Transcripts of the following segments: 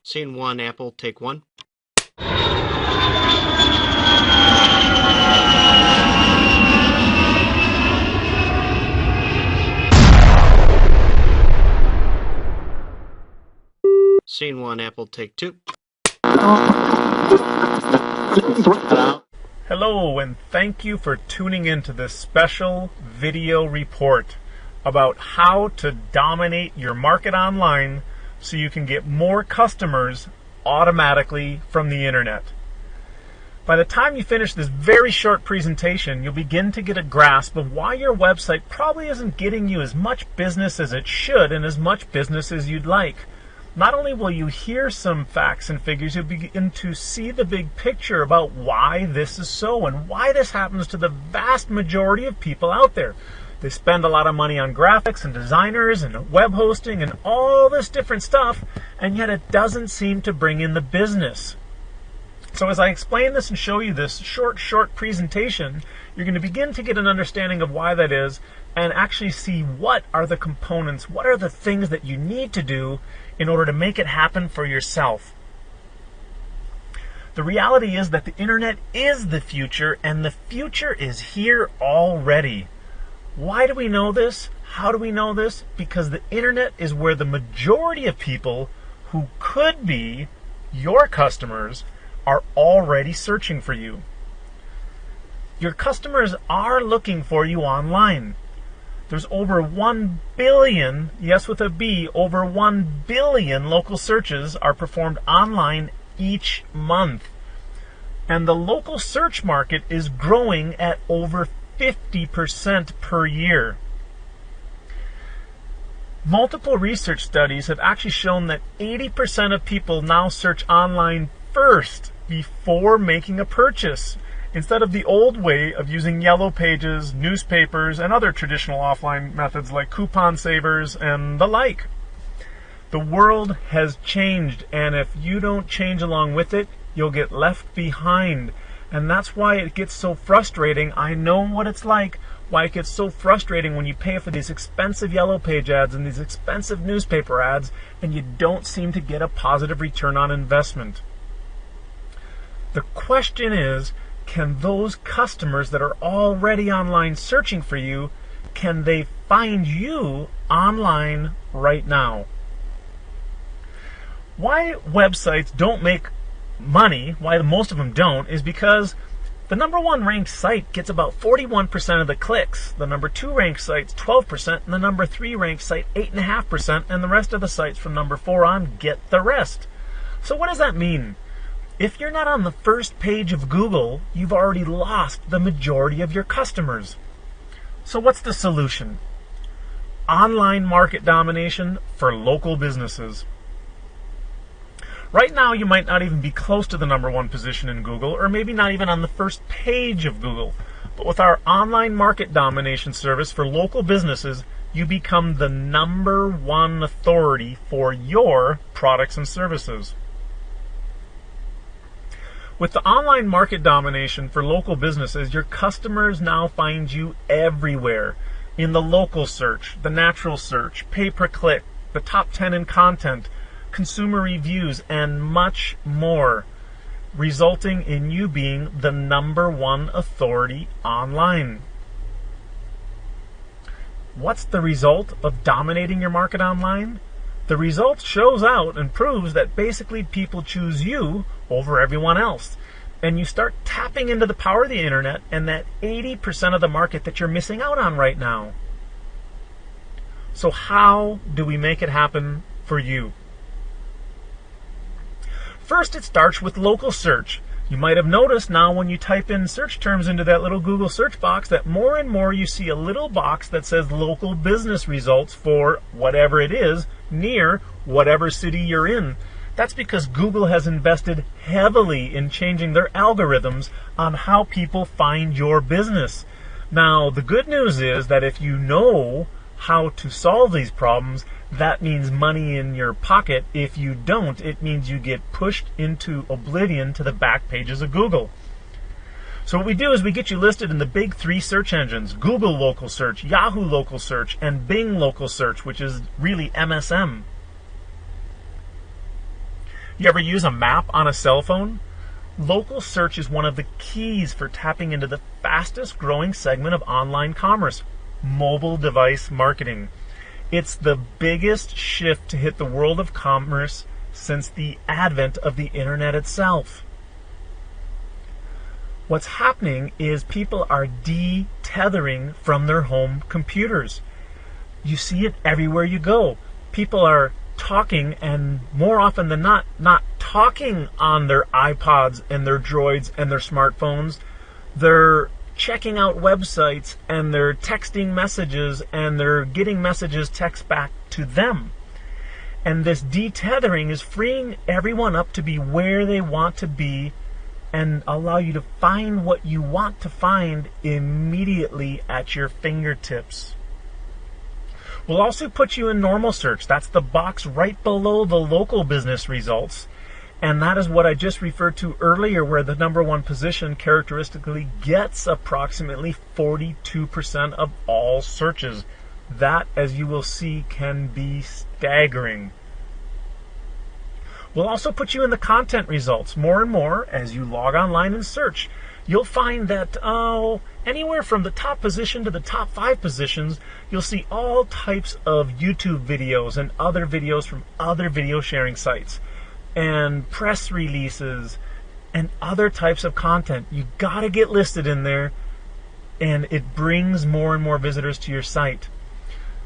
Scene 1, Apple, take 1. Scene 1, Apple, take 2. Hello, and thank you for tuning into this special video report about how to dominate your market online so you can get more customers automatically from the internet. By the time you finish this very short presentation, you'll begin to get a grasp of why your website probably isn't getting you as much business as it should and as much business as you'd like. Not only will you hear some facts and figures, you'll begin to see the big picture about why this is so and why this happens to the vast majority of people out there. They spend a lot of money on graphics and designers and web hosting and all this different stuff, and yet it doesn't seem to bring in the business. So as I explain this and show you this short presentation, you're going to begin to get an understanding of why that is and actually see what are the components, what are the things that you need to do in order to make it happen for yourself. The reality is that the internet is the future, and the future is here already. Why do we know this? How do we know this? Because the internet is where the majority of people who could be your customers are already searching for you. Your customers are looking for you online. There's over 1 billion, yes with a B, over 1 billion local searches are performed online each month. And the local search market is growing at over 50% per year. Multiple research studies have actually shown that 80% of people now search online first before making a purchase, instead of the old way of using yellow pages, newspapers, and other traditional offline methods like coupon savers and the like. The world has changed, and if you don't change along with it, you'll get left behind. And that's why it gets so frustrating. I know what it's like, why it gets so frustrating when you pay for these expensive yellow page ads and these expensive newspaper ads, and you don't seem to get a positive return on investment. The question is, can those customers that are already online searching for you, can they find you online right now? Why websites don't make money, why most of them don't, is because the number 1 ranked site gets about 41% of the clicks, the number 2 ranked site's 12%, and the number 3 ranked site 8.5%, and the rest of the sites from number 4 on get the rest. So what does that mean? If you're not on the first page of Google, you've already lost the majority of your customers. So what's the solution? Online market domination for local businesses. Right now, you might not even be close to the number 1 position in Google, or maybe not even on the first page of Google. But with our online market domination service for local businesses, you become the number 1 authority for your products and services. With the online market domination for local businesses, your customers now find you everywhere. In the local search, the natural search, pay-per-click, the top 10 in content, consumer reviews, and much more, resulting in you being the number 1 authority online. What's the result of dominating your market online? The result shows out and proves that basically people choose you over everyone else. And you start tapping into the power of the internet and that 80% of the market that you're missing out on right now. So how do we make it happen for you? First, it starts with local search. You might have noticed now when you type in search terms into that little Google search box that more and more you see a little box that says local business results for whatever it is near whatever city you're in. That's because Google has invested heavily in changing their algorithms on how people find your business. Now, the good news is that if you know how to solve these problems, that means money in your pocket. If you don't, it means you get pushed into oblivion to the back pages of Google. So what we do is we get you listed in the big 3 search engines: Google Local Search, Yahoo Local Search, and Bing Local Search, which is really MSM. You ever use a map on a cell phone? Local search is one of the keys for tapping into the fastest growing segment of online commerce, mobile device marketing. It's the biggest shift to hit the world of commerce since the advent of the internet itself. What's happening is people are detethering from their home computers. You see it everywhere you go. People are talking, and more often than not talking on their iPods and their Droids and their smartphones. They're checking out websites, and they're texting messages, and they're getting messages text back to them. And this detethering is freeing everyone up to be where they want to be and allow you to find what you want to find immediately at your fingertips. We'll also put you in normal search. That's the box right below the local business results. And that is what I just referred to earlier, where the number one position characteristically gets approximately 42% of all searches. That, as you will see, can be staggering. We'll also put you in the content results. More and more, as you log online and search, you'll find that anywhere from the top position to the top 5 positions, you'll see all types of YouTube videos and other videos from other video sharing sites, and press releases, and other types of content. You gotta get listed in there, and it brings more and more visitors to your site.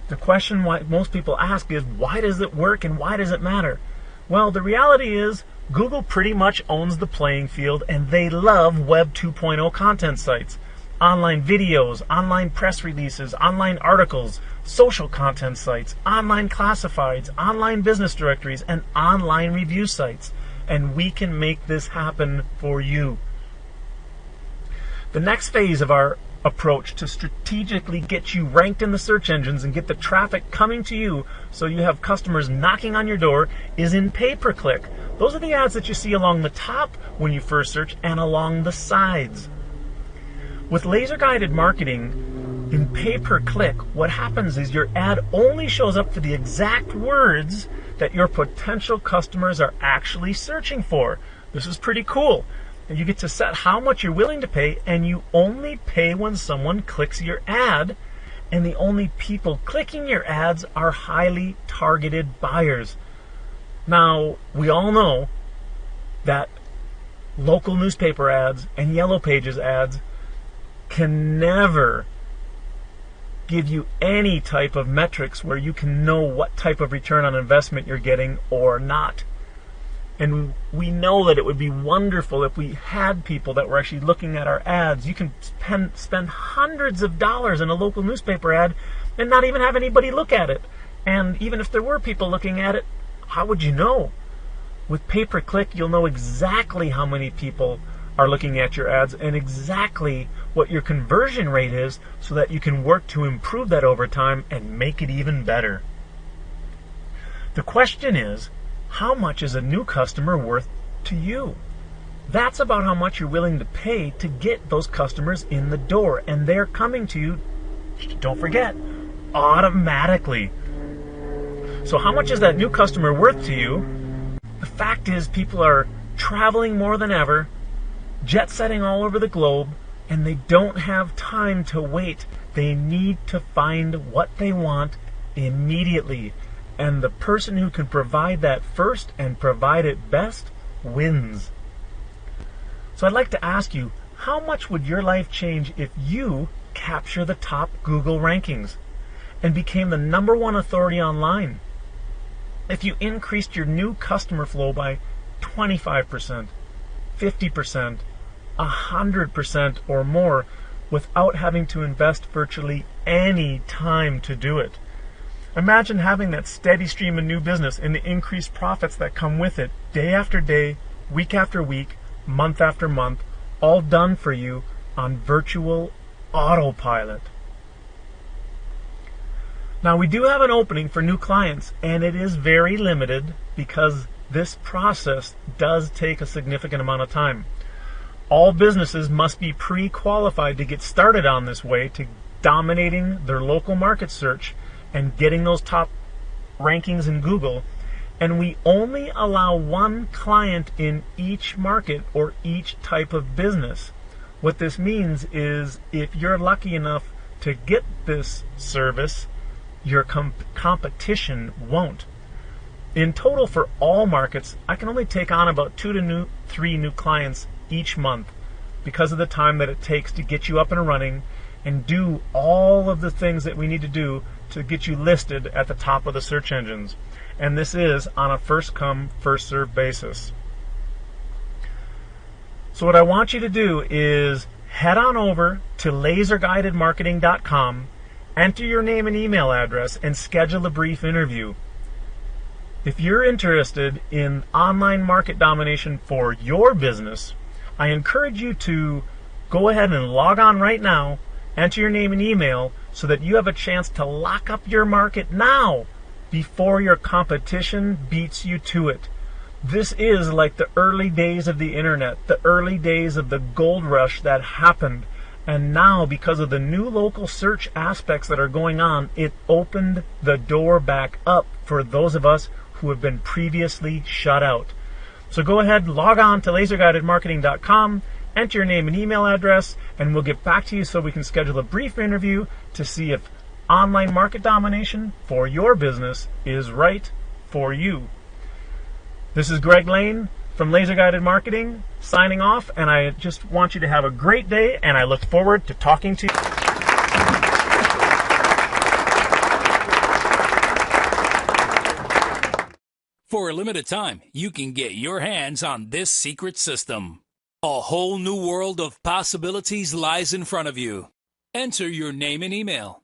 The question why most people ask is, why does it work and why does it matter? Well, the reality is Google pretty much owns the playing field, and they love Web 2.0 content sites. Online videos, online press releases, online articles, social content sites, online classifieds, online business directories, and online review sites. And we can make this happen for you. The next phase of our approach to strategically get you ranked in the search engines and get the traffic coming to you so you have customers knocking on your door is in pay-per-click. Those are the ads that you see along the top when you first search and along the sides. With laser-guided marketing, in pay-per-click, what happens is your ad only shows up for the exact words that your potential customers are actually searching for. This is pretty cool. And you get to set how much you're willing to pay, and you only pay when someone clicks your ad, and the only people clicking your ads are highly targeted buyers. Now, we all know that local newspaper ads and Yellow Pages ads can never give you any type of metrics where you can know what type of return on investment you're getting or not. And we know that it would be wonderful if we had people that were actually looking at our ads. You can spend hundreds of dollars in a local newspaper ad and not even have anybody look at it. And even if there were people looking at it, how would you know? With pay-per-click, you'll know exactly how many people are looking at your ads and exactly what your conversion rate is, so that you can work to improve that over time and make it even better. The question is, how much is a new customer worth to you? That's about how much you're willing to pay to get those customers in the door, and they're coming to you, don't forget, automatically. So how much is that new customer worth to you? The fact is, people are traveling more than ever, jet setting all over the globe, and they don't have time to wait. They need to find what they want immediately. And the person who can provide that first and provide it best wins. So I'd like to ask you, how much would your life change if you capture the top Google rankings and became the number one authority online? If you increased your new customer flow by 25%, 50%, 100% or more without having to invest virtually any time to do it. Imagine having that steady stream of new business and the increased profits that come with it, day after day, week after week, month after month, all done for you on virtual autopilot. Now, we do have an opening for new clients, and it is very limited because this process does take a significant amount of time. All businesses must be pre-qualified to get started on this way to dominating their local market search and getting those top rankings in Google. and we only allow one client in each market or each type of business. What this means is if you're lucky enough to get this service, your competition won't. In total, for all markets, I can only take on about 2 to 3 new clients each month because of the time that it takes to get you up and running and do all of the things that we need to do to get you listed at the top of the search engines. And this is on a first come, first served basis. So what I want you to do is head on over to laserguidedmarketing.com, enter your name and email address, and schedule a brief interview. If you're interested in online market domination for your business, I encourage you to go ahead and log on right now, enter your name and email so that you have a chance to lock up your market now before your competition beats you to it. This is like the early days of the internet, the early days of the gold rush that happened. And now, because of the new local search aspects that are going on, it opened the door back up for those of us who have been previously shut out. So go ahead, log on to laserguidedmarketing.com, enter your name and email address, and we'll get back to you so we can schedule a brief interview to see if online market domination for your business is right for you. This is Greg Lane from Laser Guided Marketing signing off, and I just want you to have a great day, and I look forward to talking to you. For a limited time, you can get your hands on this secret system. A whole new world of possibilities lies in front of you. Enter your name and email.